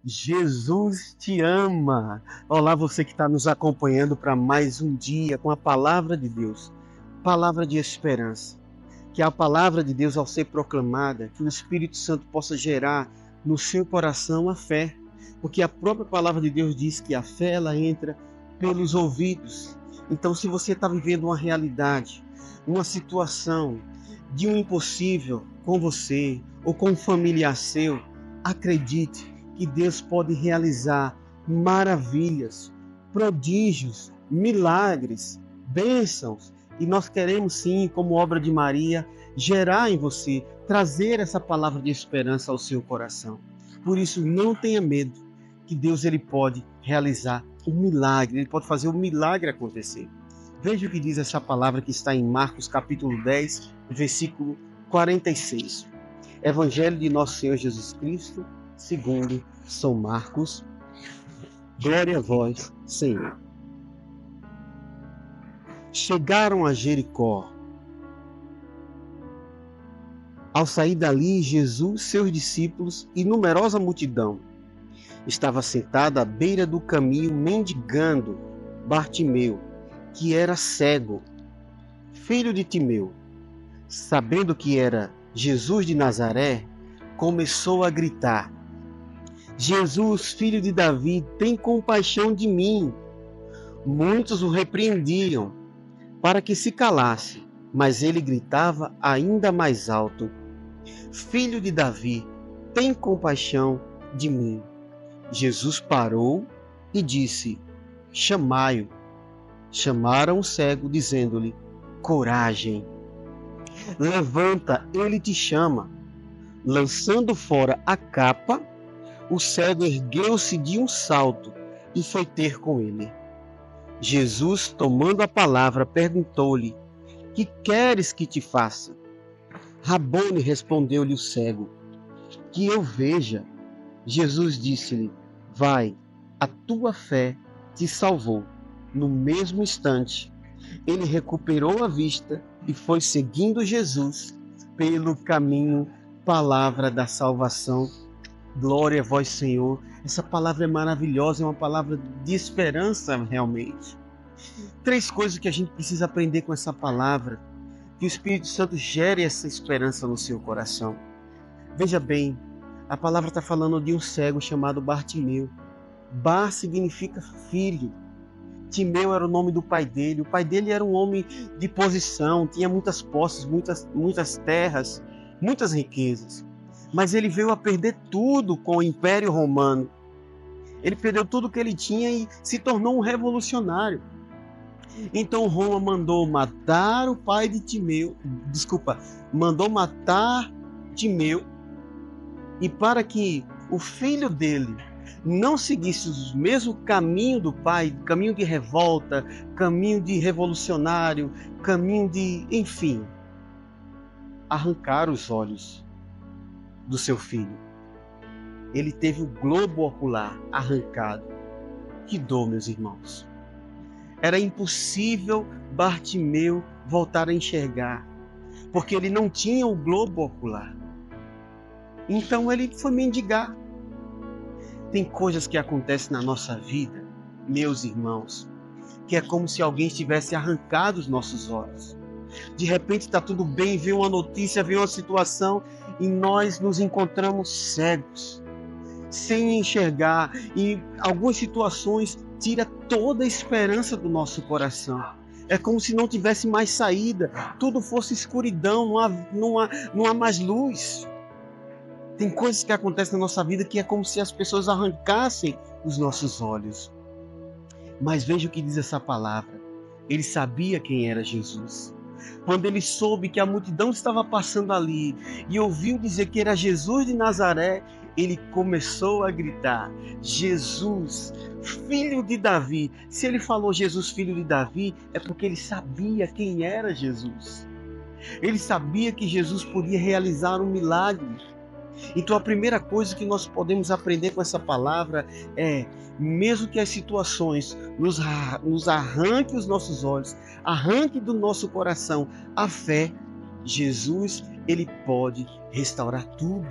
Jesus te ama. Olá, você que está nos acompanhando para mais um dia com a palavra de Deus, palavra de esperança. Que a palavra de Deus, ao ser proclamada, que o Espírito Santo possa gerar no seu coração a fé, porque a própria palavra de Deus diz que a fé ela entra pelos ouvidos. Então, se você está vivendo uma realidade, uma situação de um impossível com você ou com um familiar seu, acredite que Deus pode realizar maravilhas, prodígios, milagres, bênçãos. E nós queremos sim, como obra de Maria, gerar em você, trazer essa palavra de esperança ao seu coração. Por isso, não tenha medo, que Deus ele pode realizar um milagre, ele pode fazer o milagre acontecer. Veja o que diz essa palavra que está em Marcos capítulo 10, versículo 46. Evangelho de Nosso Senhor Jesus Cristo, segundo São Marcos. Glória a vós, Senhor. Chegaram a Jericó. Ao sair dali, Jesus, seus discípulos e numerosa multidão estava sentada à beira do caminho mendigando Bartimeu, que era cego, filho de Timeu. Sabendo que era Jesus de Nazaré, começou a gritar: Jesus, filho de Davi, tem compaixão de mim. Muitos o repreendiam para que se calasse, mas ele gritava ainda mais alto: Filho de Davi, tem compaixão de mim. Jesus parou e disse: Chamai-o. Chamaram o cego, dizendo-lhe: Coragem, levanta, ele te chama. Lançando fora a capa, o cego ergueu-se de um salto e foi ter com ele. Jesus, tomando a palavra, perguntou-lhe: Que queres que te faça? Rabone, respondeu-lhe o cego: Que eu veja. Jesus disse-lhe: Vai, a tua fé te salvou. No mesmo instante, ele recuperou a vista e foi seguindo Jesus pelo caminho. Palavra da salvação. Glória a vós, Senhor. Essa palavra é maravilhosa, é uma palavra de esperança realmente. 3 coisas que a gente precisa aprender com essa palavra, que o Espírito Santo gere essa esperança no seu coração. Veja bem, a palavra está falando de um cego chamado Bartimeu. Bar significa filho. Timeu era o nome do pai dele. O pai dele era um homem de posição, tinha muitas posses, muitas terras, muitas riquezas. Mas ele veio a perder tudo com o Império Romano. Ele perdeu tudo que ele tinha e se tornou um revolucionário. Então Roma mandou matar o pai de Timeu, mandou matar Timeu, e para que o filho dele não seguisse o mesmo caminho do pai, caminho de revolta, caminho de revolucionário, caminho de, enfim, arrancar os olhos do seu filho. Ele teve o globo ocular arrancado. Que dor, meus irmãos! Era impossível Bartimeu voltar a enxergar, porque ele não tinha o globo ocular. Então ele foi mendigar. Tem coisas que acontecem na nossa vida, meus irmãos, que é como se alguém tivesse arrancado os nossos olhos. De repente está tudo bem, vem uma notícia, vem uma situação e nós nos encontramos cegos, sem enxergar, e algumas situações tira toda a esperança do nosso coração. É como se não tivesse mais saída, tudo fosse escuridão, não há mais luz. Tem coisas que acontecem na nossa vida que é como se as pessoas arrancassem os nossos olhos. Mas veja o que diz essa palavra. Ele sabia quem era Jesus. Quando ele soube que a multidão estava passando ali e ouviu dizer que era Jesus de Nazaré, ele começou a gritar: Jesus, filho de Davi. Se ele falou Jesus, filho de Davi, é porque ele sabia quem era Jesus. Ele sabia que Jesus podia realizar um milagre. Então a primeira coisa que nós podemos aprender com essa palavra é, mesmo que as situações nos arranquem os nossos olhos, arranque do nosso coração a fé, Jesus, ele pode restaurar tudo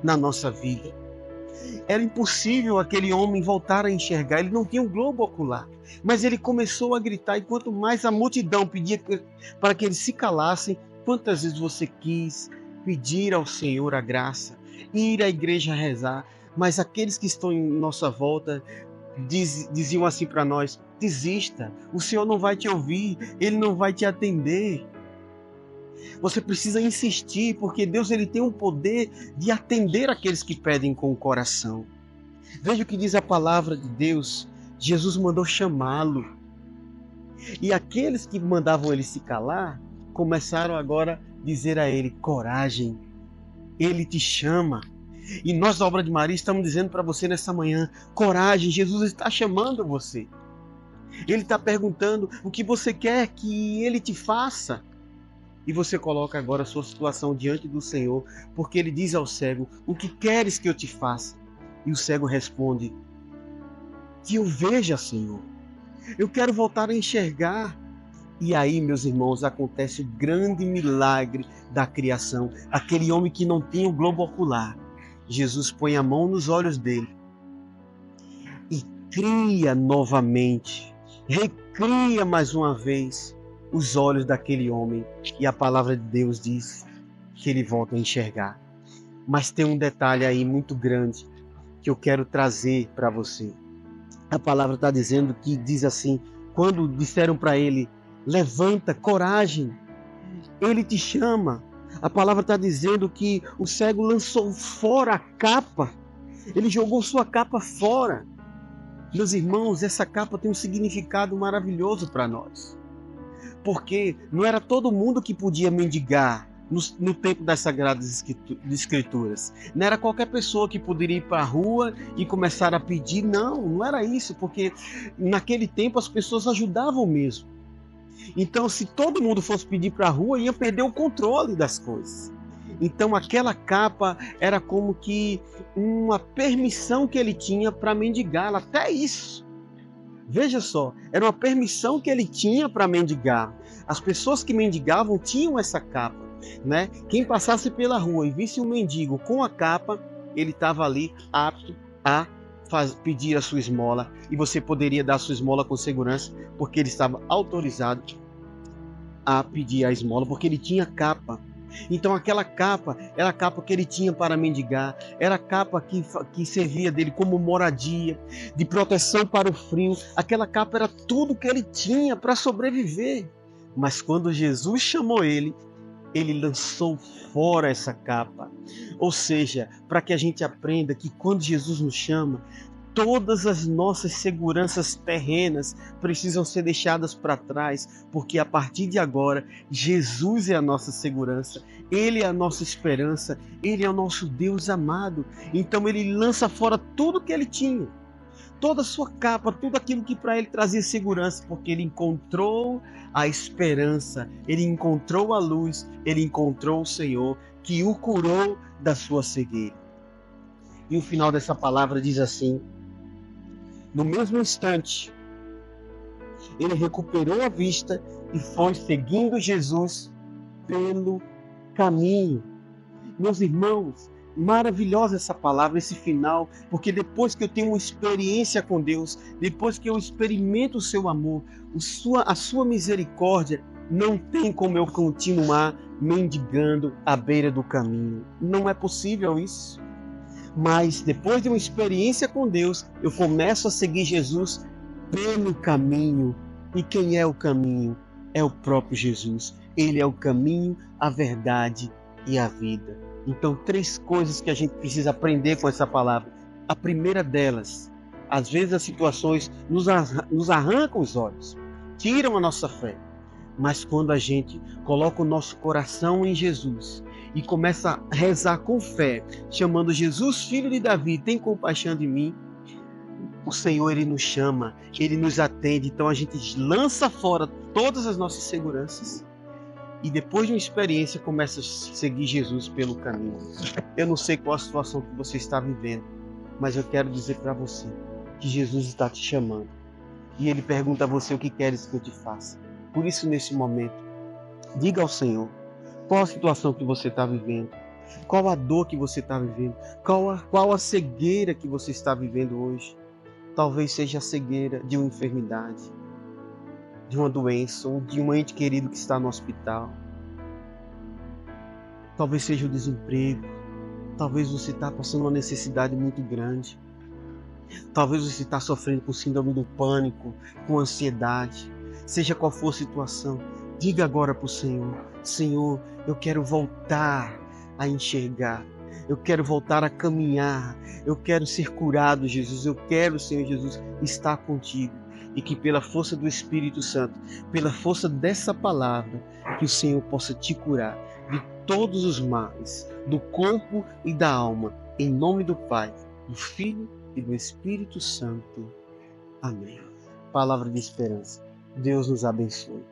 na nossa vida. Era impossível aquele homem voltar a enxergar, ele não tinha um globo ocular, mas ele começou a gritar, e quanto mais a multidão pedia para que eles se calassem, quantas vezes você quis pedir ao Senhor a graça, ir à igreja rezar, mas aqueles que estão em nossa volta diziam assim para nós: desista, o Senhor não vai te ouvir, ele não vai te atender. Você precisa insistir, porque Deus ele tem o poder de atender aqueles que pedem com o coração. Veja o que diz a palavra de Deus. Jesus mandou chamá-lo. E aqueles que mandavam ele se calar, começaram agora a dizer a ele: coragem, ele te chama. E nós da Obra de Maria estamos dizendo para você nessa manhã: coragem, Jesus está chamando você. Ele está perguntando o que você quer que ele te faça. E você coloca agora a sua situação diante do Senhor, porque ele diz ao cego: o que queres que eu te faça? E o cego responde: que eu veja, Senhor. Eu quero voltar a enxergar. E aí, meus irmãos, acontece o grande milagre da criação. Aquele homem que não tinha o globo ocular, Jesus põe a mão nos olhos dele e cria novamente, recria mais uma vez os olhos daquele homem, e a palavra de Deus diz que ele volta a enxergar. Mas tem um detalhe aí muito grande que eu quero trazer para você. A palavra está dizendo que diz assim: quando disseram para ele: levanta, coragem, ele te chama. A palavra está dizendo que o cego lançou fora a capa, ele jogou sua capa fora. Meus irmãos, essa capa tem um significado maravilhoso para nós. Porque não era todo mundo que podia mendigar no tempo das Sagradas Escrituras. Não era qualquer pessoa que poderia ir para a rua e começar a pedir. Não era isso, porque naquele tempo as pessoas ajudavam mesmo. Então, se todo mundo fosse pedir para a rua, ia perder o controle das coisas. Então, aquela capa era como que uma permissão que ele tinha para mendigar, até isso. Veja só, era uma permissão que ele tinha para mendigar. As pessoas que mendigavam tinham essa capa, né? Quem passasse pela rua e visse um mendigo com a capa, ele estava ali apto a pedir a sua esmola, e você poderia dar a sua esmola com segurança, porque ele estava autorizado a pedir a esmola, porque ele tinha capa. Então aquela capa era a capa que ele tinha para mendigar, era a capa que servia dele como moradia, de proteção para o frio. Aquela capa era tudo que ele tinha para sobreviver. Mas quando Jesus chamou ele, ele lançou fora essa capa. Ou seja, para que a gente aprenda que quando Jesus nos chama, todas as nossas seguranças terrenas precisam ser deixadas para trás, porque a partir de agora, Jesus é a nossa segurança, Ele é a nossa esperança, Ele é o nosso Deus amado. Então Ele lança fora tudo que Ele tinha, toda a sua capa, tudo aquilo que para Ele trazia segurança, porque Ele encontrou a esperança, Ele encontrou a luz, Ele encontrou o Senhor, que o curou da sua cegueira. E o final dessa palavra diz assim: no mesmo instante, ele recuperou a vista e foi seguindo Jesus pelo caminho. Meus irmãos, maravilhosa essa palavra, esse final, porque depois que eu tenho uma experiência com Deus, depois que eu experimento o seu amor, a sua misericórdia, não tem como eu continuar mendigando à beira do caminho. Não é possível isso. Mas depois de uma experiência com Deus, eu começo a seguir Jesus pelo caminho. E quem é o caminho? É o próprio Jesus. Ele é o caminho, a verdade e a vida. Então, 3 coisas que a gente precisa aprender com essa palavra. A primeira delas, às vezes as situações nos arrancam os olhos, tiram a nossa fé. Mas quando a gente coloca o nosso coração em Jesus e começa a rezar com fé, chamando Jesus, filho de Davi, tem compaixão de mim, o Senhor, Ele nos chama, Ele nos atende. Então a gente lança fora todas as nossas seguranças e depois de uma experiência começa a seguir Jesus pelo caminho. Eu não sei qual a situação que você está vivendo, mas eu quero dizer para você que Jesus está te chamando e Ele pergunta a você o que queres que eu te faça. Por isso, nesse momento, diga ao Senhor qual a situação que você está vivendo, qual a dor que você está vivendo, qual a cegueira que você está vivendo hoje. Talvez seja a cegueira de uma enfermidade, de uma doença, ou de um ente querido que está no hospital. Talvez seja o desemprego. Talvez você está passando uma necessidade muito grande. Talvez você está sofrendo com síndrome do pânico, com ansiedade. Seja qual for a situação, diga agora para o Senhor: Senhor, eu quero voltar a enxergar. Eu quero voltar a caminhar. Eu quero ser curado, Jesus. Eu quero, Senhor Jesus, estar contigo. E que pela força do Espírito Santo, pela força dessa palavra, que o Senhor possa te curar de todos os males, do corpo e da alma. Em nome do Pai, do Filho e do Espírito Santo. Amém. Palavra de esperança. Deus nos abençoe.